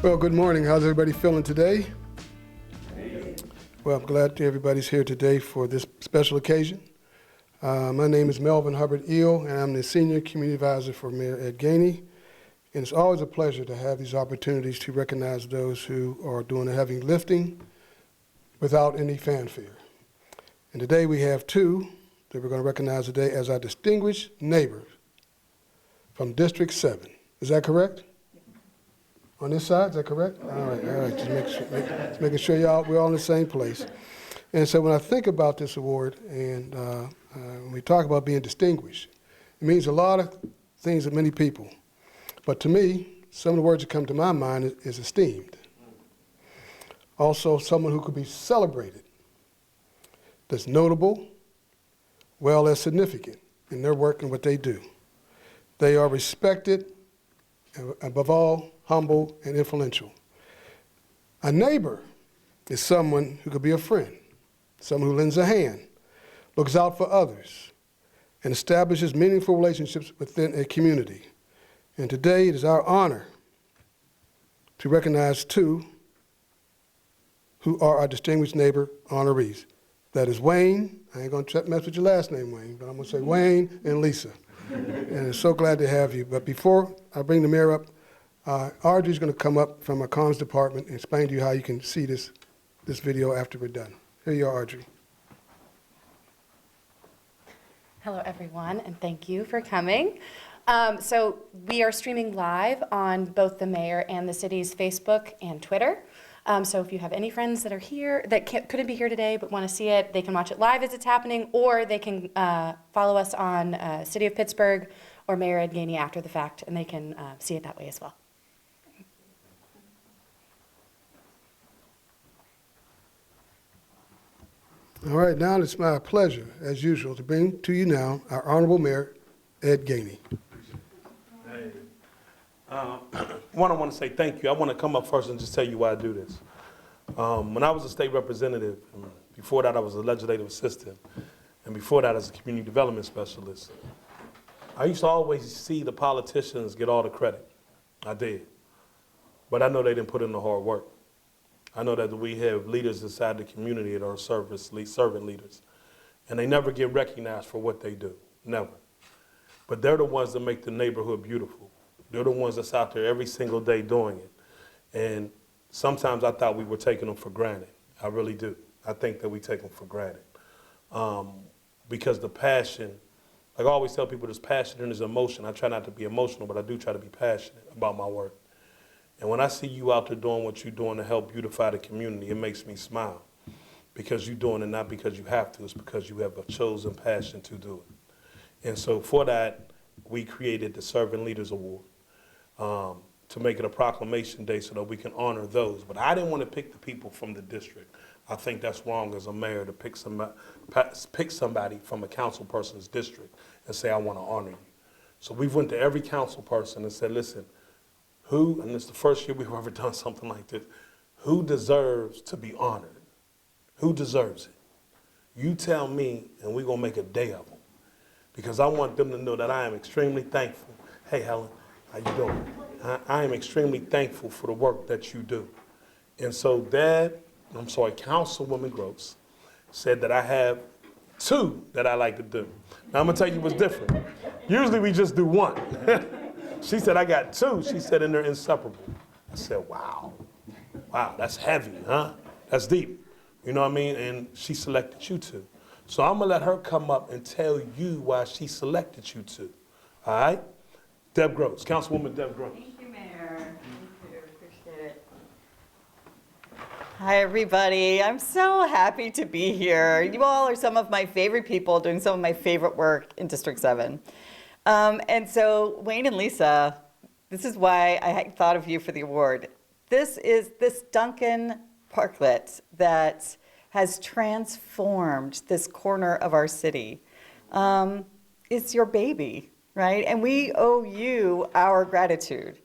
Well, good morning. How's everybody feeling today? Well, I'm glad everybody's here today for this special occasion. My name is Melvin Hubbard Eel, and I'm the Senior Community Advisor for Mayor Ed Gainey. And it's always a pleasure to have these opportunities to recognize those who are doing the heavy lifting without any fanfare. And today we have two that we're going to recognize today as our distinguished neighbors from District 7. Is that correct? On this side, is that correct? All right, just making sure we're all in the same place. And so when I think about this award, and when we talk about being distinguished, it means a lot of things to many people. But to me, some of the words that come to my mind is esteemed. Also, someone who could be celebrated, that's notable, well as significant in their work and what they do. They are respected, and above all, humble and influential. A neighbor is someone who could be a friend, someone who lends a hand, looks out for others, and establishes meaningful relationships within a community. And today it is our honor to recognize two who are our distinguished neighbor honorees. That is Wayne. I ain't going to mess with your last name, Wayne, but I'm going to say Wayne and Lisa. And I'm so glad to have you. But before I bring the mayor up, Audrey's going to come up from our comms department and explain to you how you can see this video after we're done. Here you are, Audrey. Hello, everyone, and thank you for coming. So we are streaming live on both the mayor and the city's Facebook and Twitter. So if you have any friends that are here that couldn't be here today but want to see it, they can watch it live as it's happening, or they can follow us on City of Pittsburgh or Mayor Ed Gainey after the fact, and they can see it that way as well. All right, now it's my pleasure, as usual, to bring to you now our Honorable Mayor Ed Gainey. One, I want to say thank you. I want to come up first and just tell you why I do this. When I was a state representative, before that I was a legislative assistant, and before that as a community development specialist, I used to always see the politicians get all the credit. I did. But I know they didn't put in the hard work. I know that we have leaders inside the community that are servant leaders, and they never get recognized for what they do, never. But they're the ones that make the neighborhood beautiful. They're the ones that's out there every single day doing it. And sometimes I thought we were taking them for granted. I really do. I think that we take them for granted. Because the passion, like I always tell people, there's passion and there's emotion. I try not to be emotional, but I do try to be passionate about my work. And when I see you out there doing what you're doing to help beautify the community, it makes me smile. Because you're doing it not because you have to, it's because you have a chosen passion to do it. And so for that, we created the Servant Leaders Award. To make it a proclamation day so that we can honor those. But I didn't want to pick the people from the district. I think that's wrong as a mayor to pick somebody from a council person's district and say, I want to honor you. So we went to every council person and said, listen, who, and it's the first year we've ever done something like this, who deserves to be honored? Who deserves it? You tell me, and we're going to make a day of them. Because I want them to know that I am extremely thankful. Hey, Helen. How you doing? I am extremely thankful for the work that you do. And so Councilwoman Gross said that I have two that I like to do. Now I'm gonna tell you what's different. Usually we just do one. She said, I got two. She said, and they're inseparable. I said, wow, that's heavy, huh? That's deep, you know what I mean? And she selected you two. So I'm gonna let her come up and tell you why she selected you two, all right? Deb Gross, Councilwoman Deb Gross. Thank you, Mayor. Thank you, appreciate it. Hi, everybody. I'm so happy to be here. You all are some of my favorite people doing some of my favorite work in District 7. And so Wayne and Lisa, this is why I thought of you for the award. This is this Duncan Parklet that has transformed this corner of our city. It's your baby. Right? And we owe you our gratitude.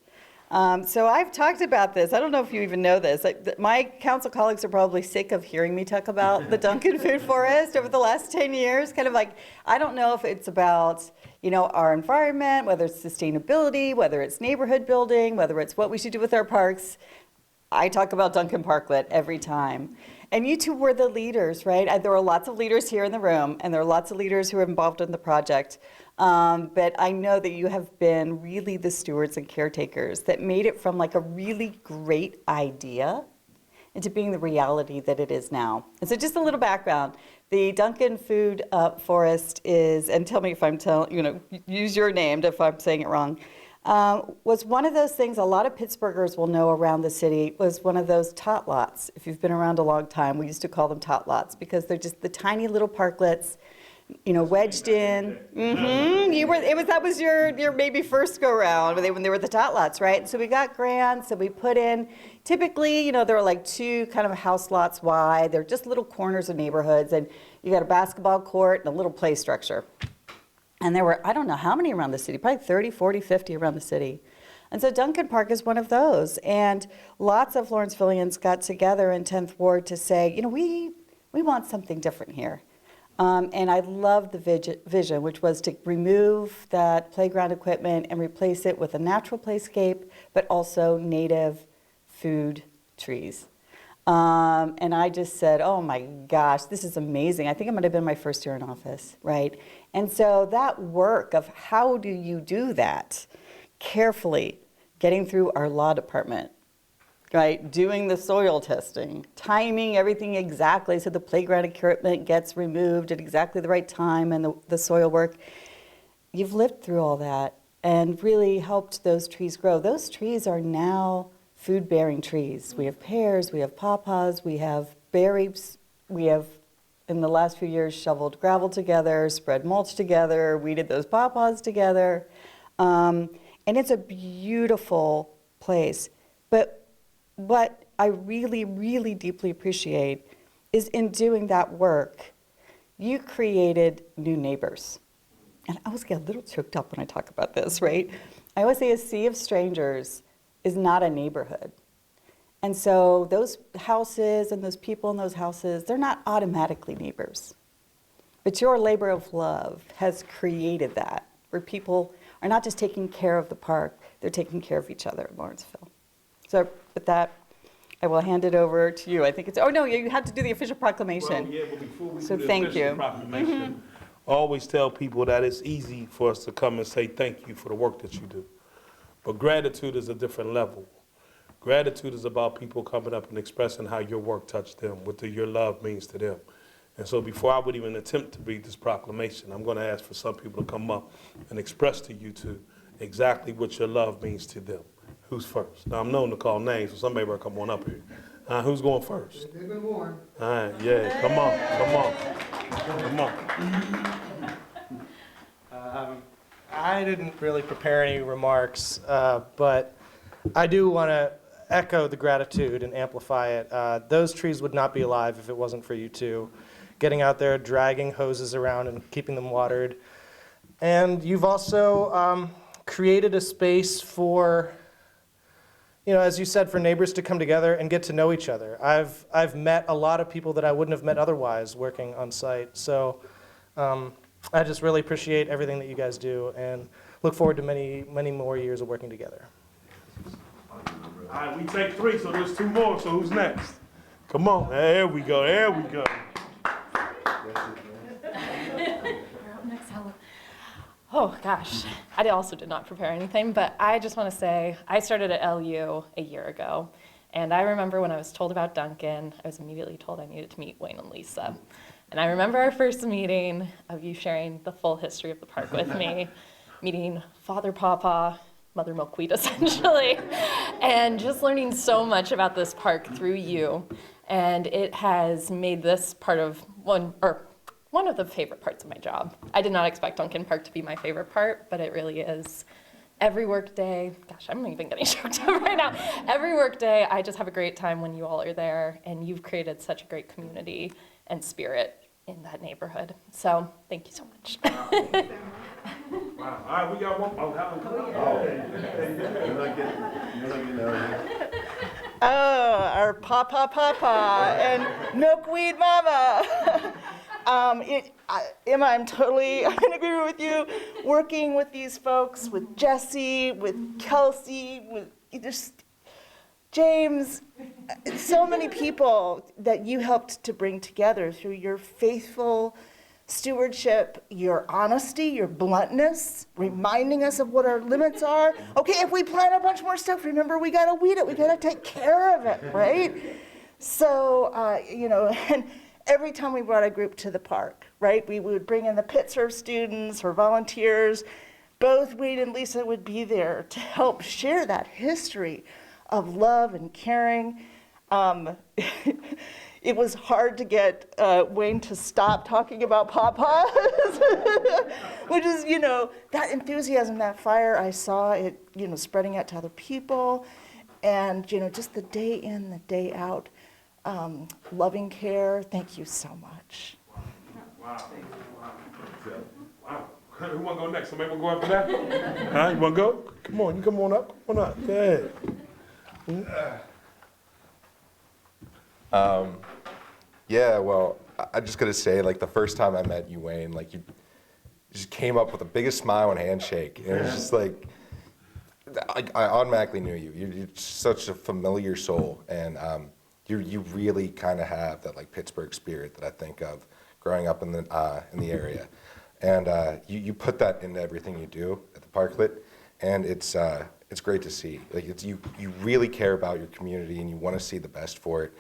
So I've talked about this. I don't know if you even know this. My council colleagues are probably sick of hearing me talk about the Duncan Food Forest over the last 10 years. Kind of like, I don't know if it's about, you know, our environment, whether it's sustainability, whether it's neighborhood building, whether it's what we should do with our parks. I talk about Duncan Parklet every time. And you two were the leaders, right? There were lots of leaders here in the room, and there are lots of leaders who are involved in the project. But I know that you have been really the stewards and caretakers that made it from like a really great idea into being the reality that it is now. And so just a little background. The Duncan Food Forest is, and tell me if I'm use your name if I'm saying it wrong, was one of those things a lot of Pittsburghers will know around the city, was one of those tot lots. If you've been around a long time, we used to call them tot lots because they're just the tiny little parklets, wedged in. That was your maybe first go round when they were the tot lots, right? So we got grants and we put in, typically, there were like 2 kind of house lots wide. They're just little corners of neighborhoods, and you got a basketball court and a little play structure. And there were, I don't know how many around the city, probably 30, 40, 50 around the city. And so Duncan Park is one of those. And lots of Lawrencevillians got together in 10th Ward to say, we want something different here. And I love the vision, which was to remove that playground equipment and replace it with a natural playscape, but also native food trees. And I just said, oh my gosh, this is amazing. I think it might have been my first year in office, right? And so that work of how do you do that carefully, getting through our law department, right? Doing the soil testing, timing everything exactly so the playground equipment gets removed at exactly the right time and the soil work. You've lived through all that and really helped those trees grow. Those trees are now food-bearing trees. We have pears, we have pawpaws, we have berries, we have, in the last few years, shoveled gravel together, spread mulch together, weeded those pawpaws together. And it's a beautiful place. But what I really, really deeply appreciate is in doing that work, you created new neighbors. And I always get a little choked up when I talk about this, right? I always say a sea of strangers is not a neighborhood. And so those houses and those people in those houses, they're not automatically neighbors. But your labor of love has created that, where people are not just taking care of the park, they're taking care of each other in Lawrenceville. So with that, I will hand it over to you. I think it's, oh no, you had to do the official proclamation. Well, yeah, but before we So do the thank official you. proclamation, I always tell people that it's easy for us to come and say thank you for the work that you do. But gratitude is a different level. Gratitude is about people coming up and expressing how your work touched them, what your love means to them. And so before I would even attempt to read this proclamation, I'm going to ask for some people to come up and express to you two exactly what your love means to them. Who's first? Now, I'm known to call names, so somebody better come on up here. Who's going first? They've been warned. All right, yeah, come on. I didn't really prepare any remarks, but I do want to echo the gratitude and amplify it. Those trees would not be alive if it wasn't for you two. Getting out there, dragging hoses around and keeping them watered. And you've also created a space for, as you said, for neighbors to come together and get to know each other. I've met a lot of people that I wouldn't have met otherwise working on site. So I just really appreciate everything that you guys do and look forward to many, many more years of working together. All right, we take 3, so there's 2 more, so who's next? Come on, there we go. Oh gosh, I also did not prepare anything, but I just want to say I started at LU a year ago, and I remember when I was told about Duncan, I was immediately told I needed to meet Wayne and Lisa. And I remember our first meeting of you sharing the full history of the park with me, meeting Father Pawpaw, Mother Milkweed essentially, and just learning so much about this park through you. And it has made this part of one of the favorite parts of my job. I did not expect Duncan Park to be my favorite part, but it really is. Every work day, gosh, I'm even getting choked up right now. Every work day, I just have a great time when you all are there, and you've created such a great community and spirit in that neighborhood. So thank you so much. Wow. All right, we got one. Oh, our Papa and Milkweed Mama. Emma, I'm totally in agreement with you. Working with these folks, with Jesse, with Kelsey, with James, so many people that you helped to bring together through your faithful stewardship, your honesty, your bluntness, reminding us of what our limits are. Okay, if we plant a bunch more stuff, remember we gotta weed it, we gotta take care of it, right? So, and every time we brought a group to the park, right, we would bring in the Pittsburgh students or volunteers. Both Wayne and Lisa would be there to help share that history of love and caring. It was hard to get Wayne to stop talking about pawpaws, which is, that enthusiasm, that fire, I saw it, spreading out to other people. And, just the day in, the day out, loving care. Thank you so much. Wow. Wow. Who want to go next? Somebody want to go after that? Huh? You want to go? Come on, you come on up. Come on up. Go ahead. Yeah, well, I just gotta say, like, the first time I met you, Wayne, like, you just came up with the biggest smile and handshake. And it was just like, I automatically knew you. You're such a familiar soul, and you really kind of have that, like, Pittsburgh spirit that I think of growing up in the area. And you put that into everything you do at the Parklet, and it's great to see. Like, you really care about your community, and you want to see the best for it.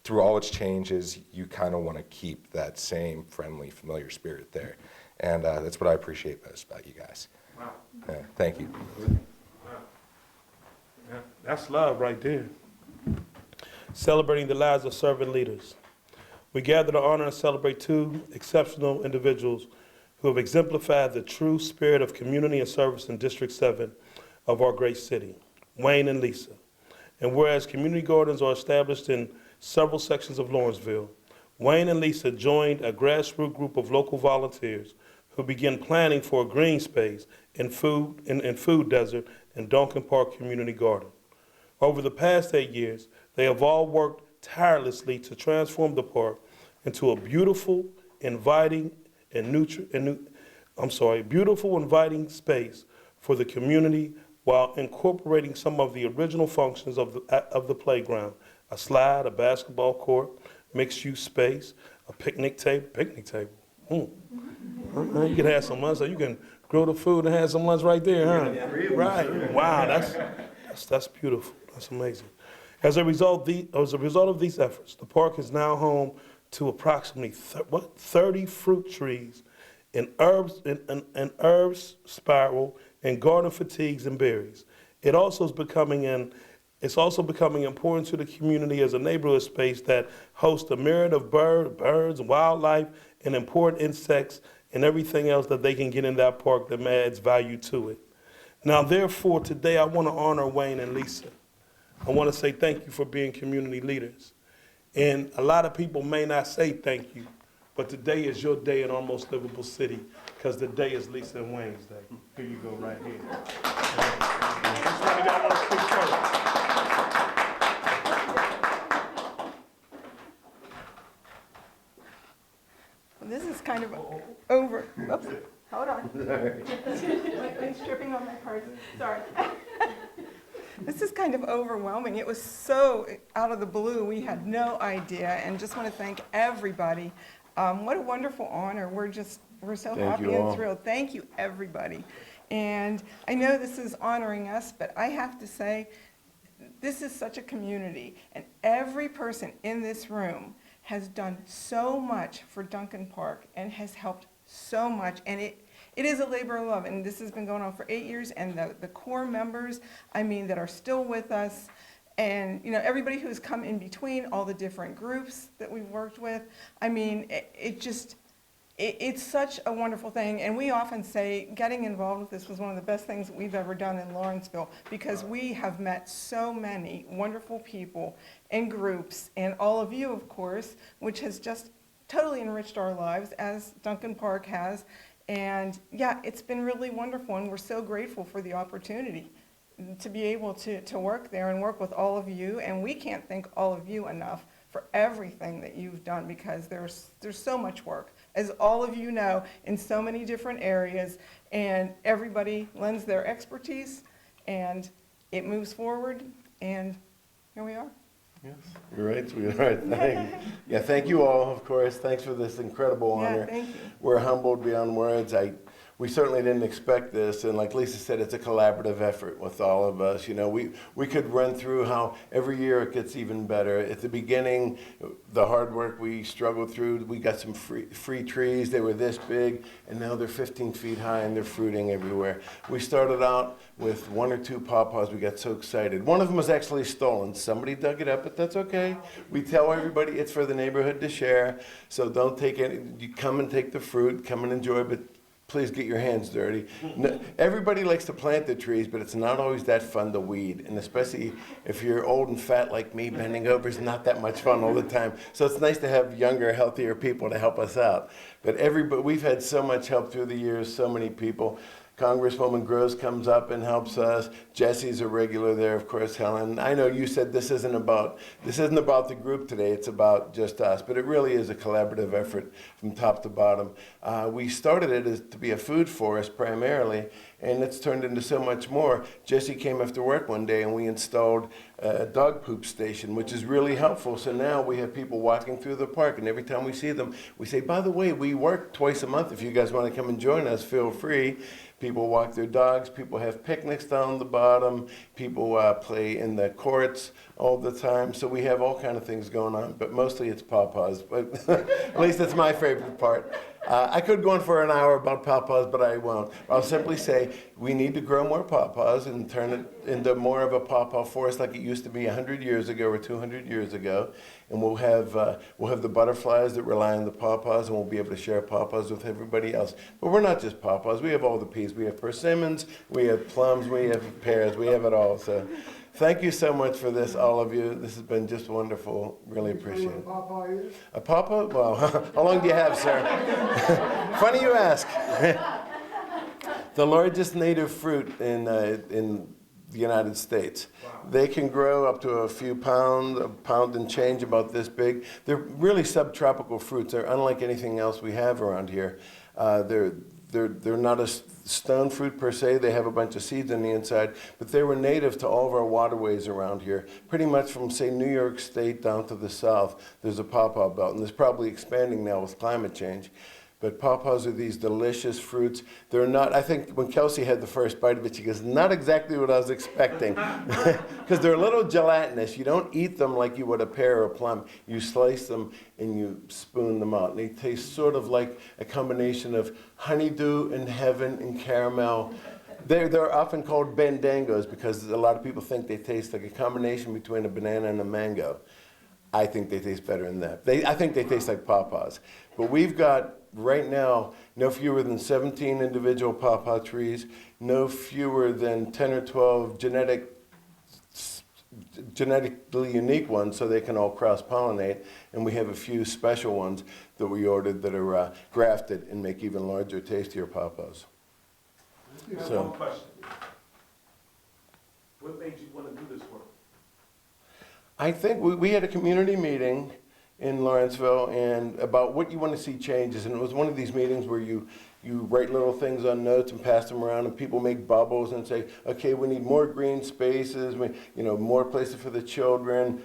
Through all its changes, you kind of want to keep that same friendly, familiar spirit there. And that's what I appreciate most about you guys. Wow. Yeah, thank you. Wow. Yeah, that's love right there. Celebrating the lives of servant leaders. We gather to honor and celebrate two exceptional individuals who have exemplified the true spirit of community and service in District 7 of our great city, Wayne and Lisa. And whereas community gardens are established in several sections of Lawrenceville, Wayne and Lisa joined a grassroots group of local volunteers who began planning for a green space in food desert in Duncan Park Community Garden. Over the past 8 years, they have all worked tirelessly to transform the park into a beautiful, inviting space for the community while incorporating some of the original functions of the playground: a slide, a basketball court, mixed-use space, a picnic table. You can have some lunch, so you can grill the food and have some lunch right there, huh? Yeah, right. Wow, that's beautiful. That's amazing. As a result of these efforts, the park is now home to approximately 30 fruit trees and herbs spiral and garden fatigues and berries. It's also becoming important to the community as a neighborhood space that hosts a myriad of birds, wildlife, and important insects and everything else that they can get in that park that adds value to it. Now, therefore, today I want to honor Wayne and Lisa. I want to say thank you for being community leaders. And a lot of people may not say thank you, but today is your day in our most livable city, because the day is Lisa and Wayne's day. Here you go, right here. Just write it down on a quick note. This is kind of over. Oops, hold on. It's dripping on my purse. Sorry. This is kind of overwhelming. It was so out of the blue. We had no idea, and just want to thank everybody. What a wonderful honor. We're so happy and thrilled. Thank you, everybody. And I know this is honoring us, but I have to say, this is such a community, and every person in this room has done so much for Duncan Park and has helped so much, and it is a labor of love, and this has been going on for 8 years, and the core members, that are still with us, and everybody who's come in between, all the different groups that we've worked with, it's such a wonderful thing, and we often say getting involved with this was one of the best things that we've ever done in Lawrenceville, because we have met so many wonderful people and groups, and all of you, of course, which has just totally enriched our lives, as Duncan Park has. And yeah, it's been really wonderful, and we're so grateful for the opportunity to be able to work there and work with all of you. And we can't thank all of you enough for everything that you've done, because there's so much work, as all of you know, in so many different areas, and everybody lends their expertise, and it moves forward. And here we are. Yes, you're right, sweetheart. Thank you all, of course. Thanks for this incredible honor. Yeah, thank you. We're humbled beyond words. We certainly didn't expect this, and like Lisa said, it's a collaborative effort with all of us. You know, we could run through how every year it gets even better. At the beginning, the hard work we struggled through, we got some free trees. They were this big, and now they're 15 feet high, and they're fruiting everywhere. We started out with 1 or 2 pawpaws. We got so excited. One of them was actually stolen. Somebody dug it up, but that's okay. We tell everybody it's for the neighborhood to share, so don't take any. You come and take the fruit, come and enjoy, but please get your hands dirty. No, everybody likes to plant the trees, but it's not always that fun to weed. And especially if you're old and fat like me, bending over is not that much fun all the time. So it's nice to have younger, healthier people to help us out. But we've had so much help through the years, so many people. Congresswoman Gross comes up and helps us. Jesse's a regular there, of course, Helen. I know you said this isn't about the group today, it's about just us, but it really is a collaborative effort from top to bottom. We started it as to be a food forest primarily, and it's turned into so much more. Jesse came after work one day and we installed a dog poop station, which is really helpful. So now we have people walking through the park, and every time we see them, we say, by the way, we work twice a month. If you guys want to come and join us, feel free. People walk their dogs, people have picnics down the bottom, people play in the courts all the time. So we have all kind of things going on, but mostly it's pawpaws. But at least that's my favorite part. I could go on for an hour about pawpaws, but I won't. I'll simply say we need to grow more pawpaws and turn it into more of a pawpaw forest like it used to be 100 years ago or 200 years ago. And we'll have the butterflies that rely on the pawpaws, and we'll be able to share pawpaws with everybody else. But we're not just pawpaws. We have all the peas. We have persimmons, we have plums, we have pears, we have it all. So thank you so much for this, all of you. This has been just wonderful. Really appreciate it. A pawpaw? Well, how long do you have, sir? Funny you ask. The largest native fruit in the United States. Wow. They can grow up to a few pounds, a pound and change, about this big. They're really subtropical fruits. They're unlike anything else we have around here. They're not a stone fruit per se. They have a bunch of seeds on the inside, but they were native to all of our waterways around here. Pretty much from, say, New York State down to the south, there's a pawpaw belt, and there's probably expanding now with climate change. But pawpaws are these delicious fruits. They're not, I think when Kelsey had the first bite of it, she goes, not exactly what I was expecting. Because they're a little gelatinous. You don't eat them like you would a pear or a plum. You slice them and you spoon them out. And they taste sort of like a combination of honeydew and heaven and caramel. They're often called bandangos because a lot of people think they taste like a combination between a banana and a mango. I think they taste better than that. I think they taste like pawpaws. But we've got, right now, no fewer than 17 individual pawpaw trees, no fewer than 10 or 12 genetically unique ones so they can all cross-pollinate, and we have a few special ones that we ordered that are grafted and make even larger, tastier pawpaws. I have one question. What made you want to do this work? I think we had a community meeting in Lawrenceville and about what you want to see changes, and it was one of these meetings where you write little things on notes and pass them around, and people make bubbles and say, okay, we need more green spaces, more places for the children,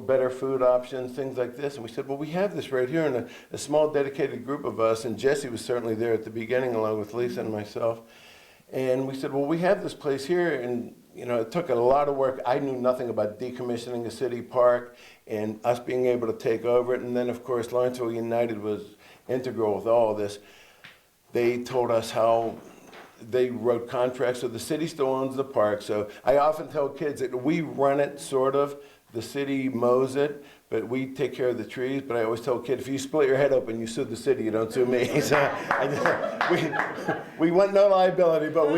better food options, things like this. And we said, well, we have this right here in a small dedicated group of us, and Jesse was certainly there at the beginning along with Lisa and myself. And we said, well, we have this place here, and it took a lot of work. I knew nothing about decommissioning a city park and us being able to take over it. And then, of course, Lawrenceville United was integral with all of this. They told us how they wrote contracts, so the city still owns the park. So I often tell kids that we run it, sort of. The city mows it, but we take care of the trees. But I always tell kids, if you split your head open, you sue the city, you don't sue me. So we want no liability, but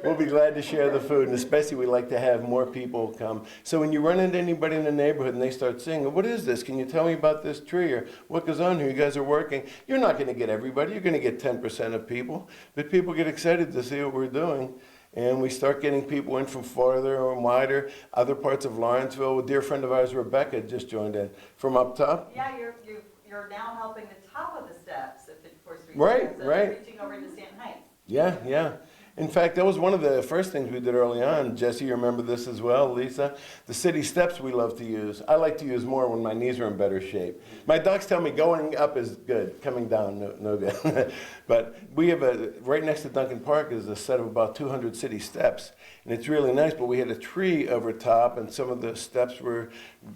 we'll be glad to share the food. And especially we like to have more people come. So when you run into anybody in the neighborhood and they start saying, what is this? Can you tell me about this tree? Or what goes on here? You guys are working. You're not going to get everybody. You're going to get 10% of people. But people get excited to see what we're doing. And we start getting people in from farther and wider, other parts of Lawrenceville. A dear friend of ours, Rebecca, just joined in from up top. Yeah, you're now helping the top of the steps at 54th Street. Right, so right. Reaching over to Stanton Heights. Yeah. In fact, that was one of the first things we did early on. Jesse, you remember this as well, Lisa? The city steps we love to use. I like to use more when my knees are in better shape. My docs tell me going up is good, coming down, no good. But we have right next to Duncan Park is a set of about 200 city steps. And it's really nice, but we had a tree over top and some of the steps were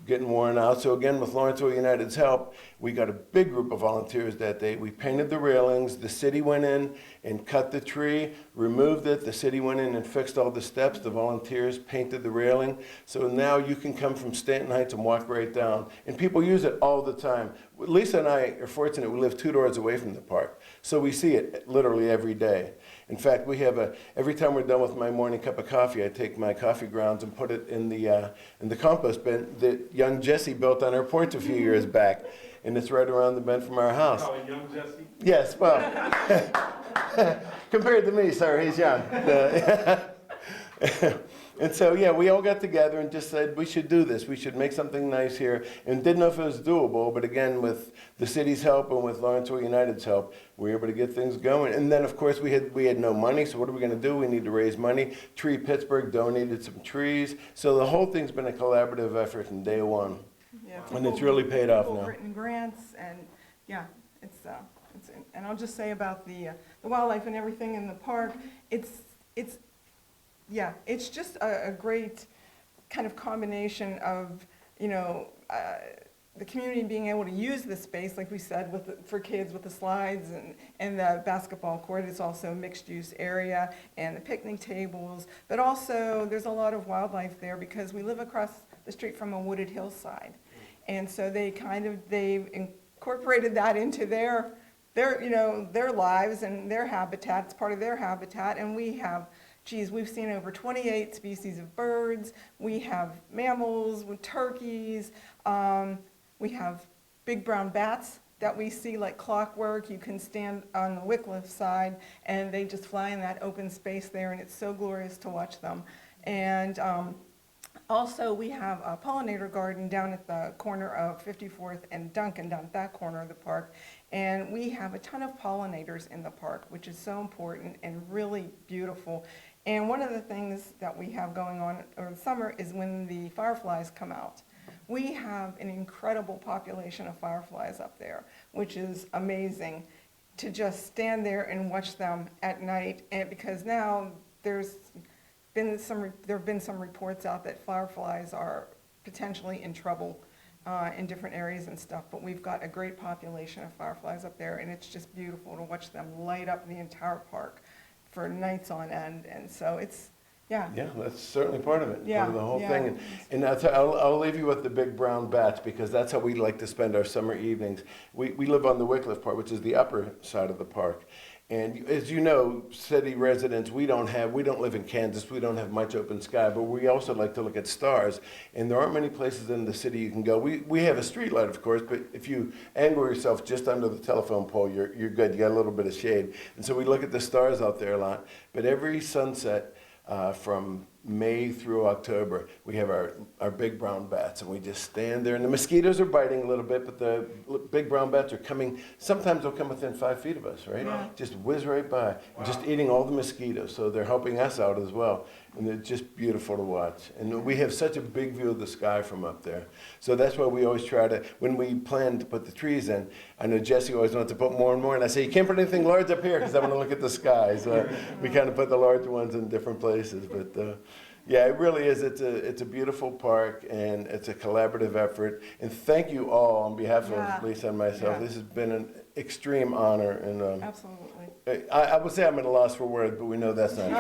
getting worn out. So again, with Lawrenceville United's help, we got a big group of volunteers that day. We painted the railings, the city went in and cut the tree, removed it, the city went in and fixed all the steps, the volunteers painted the railing. So now you can come from Stanton Heights and walk right down. And people use it all the time. Lisa and I are fortunate, we live 2 doors away from the park. So we see it literally every day. In fact, we have every time we're done with my morning cup of coffee, I take my coffee grounds and put it in the compost bin that young Jesse built on our porch a few years back. And it's right around the bend from our house. Oh, and young Jesse? Yes, well, compared to me, sir, he's young. And so, yeah, we all got together and just said, we should do this. We should make something nice here. And didn't know if it was doable, but again, with the city's help and with Lawrenceville United's help, we were able to get things going. And then, of course, we had no money, so what are we going to do? We need to raise money. Tree Pittsburgh donated some trees. So the whole thing's been a collaborative effort from day one. Yeah, And it's really paid off people now. written grants, and yeah, and I'll just say about the wildlife and everything in the park, it's just a great kind of combination of, the community being able to use the space, like we said, for kids with the slides and the basketball court. It's also a mixed-use area and the picnic tables, but also there's a lot of wildlife there because we live across the street from a wooded hillside. And so they've incorporated that into their lives and their habitat. It's part of their habitat. And we have, we've seen over 28 species of birds. We have mammals with turkeys. We have big brown bats that we see like clockwork. You can stand on the Wycliffe side and they just fly in that open space there, and it's so glorious to watch them. And also, we have a pollinator garden down at the corner of 54th and Duncan, down at that corner of the park. And we have a ton of pollinators in the park, which is so important and really beautiful. And one of the things that we have going on over the summer is when the fireflies come out. We have an incredible population of fireflies up there, which is amazing to just stand there and watch them at night. And because now there have been some reports out that fireflies are potentially in trouble in different areas and stuff, but we've got a great population of fireflies up there, and it's just beautiful to watch them light up the entire park for nights on end. And so it's, yeah. Yeah, that's certainly part of it, Yeah, part of the whole yeah. thing. And I'll leave you with the big brown bats, because that's how we like to spend our summer evenings. We live on the Wycliffe part, which is the upper side of the park. And as you know, city residents, we don't live in Kansas, we don't have much open sky, but we also like to look at stars. And there aren't many places in the city you can go. We have a street light, of course, but if you angle yourself just under the telephone pole, you're good, you got a little bit of shade. And so we look at the stars out there a lot. But every sunset, from May through October, we have our big brown bats, and we just stand there. And the mosquitoes are biting a little bit, but the big brown bats are coming. Sometimes they'll come within 5 feet of us, right? Yeah. Just whiz right by, just eating all the mosquitoes. So they're helping us out as well. And they're just beautiful to watch. And we have such a big view of the sky from up there. So that's why we always try to, when we plan to put the trees in, I know Jesse always wants to put more and more, and I say, you can't put anything large up here because I want to look at the sky. So we kind of put the larger ones in different places. But yeah, it really is. It's a beautiful park, and it's a collaborative effort. And thank you all on behalf Yeah. of Lisa and myself. Yeah. This has been an extreme honor. And Absolutely. I would say I'm at a loss for words, but we know that's not true.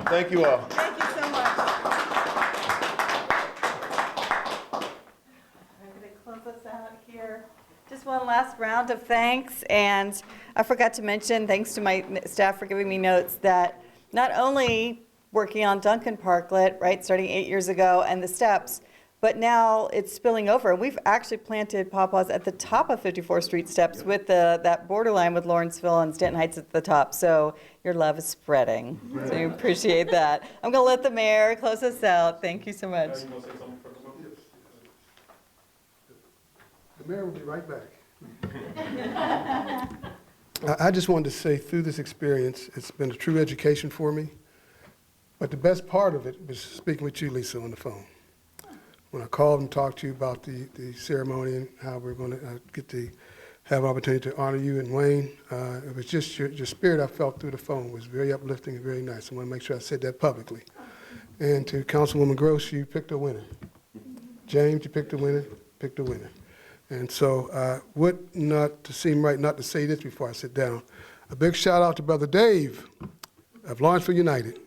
Thank you all. Thank you so much. I'm going to close us out here. Just one last round of thanks, and I forgot to mention, thanks to my staff for giving me notes, that not only working on Duncan Parklet, right, starting 8 years ago, and the steps, but now it's spilling over. We've actually planted pawpaws at the top of 54th Street steps with that borderline with Lawrenceville and Stanton Heights at the top. So your love is spreading. So we appreciate that. I'm going to let the mayor close us out. Thank you so much. The mayor will be right back. I just wanted to say through this experience, it's been a true education for me. But the best part of it was speaking with you, Lisa, on the phone. When I called and talked to you about the ceremony and how we're going to get to have an opportunity to honor you and Wayne, it was just your spirit I felt through the phone was very uplifting and very nice. I want to make sure I said that publicly. And to Councilwoman Gross, you picked a winner. James, you picked a winner, And so would not to seem right not to say this before I sit down. A big shout out to Brother Dave of Lawrenceville United.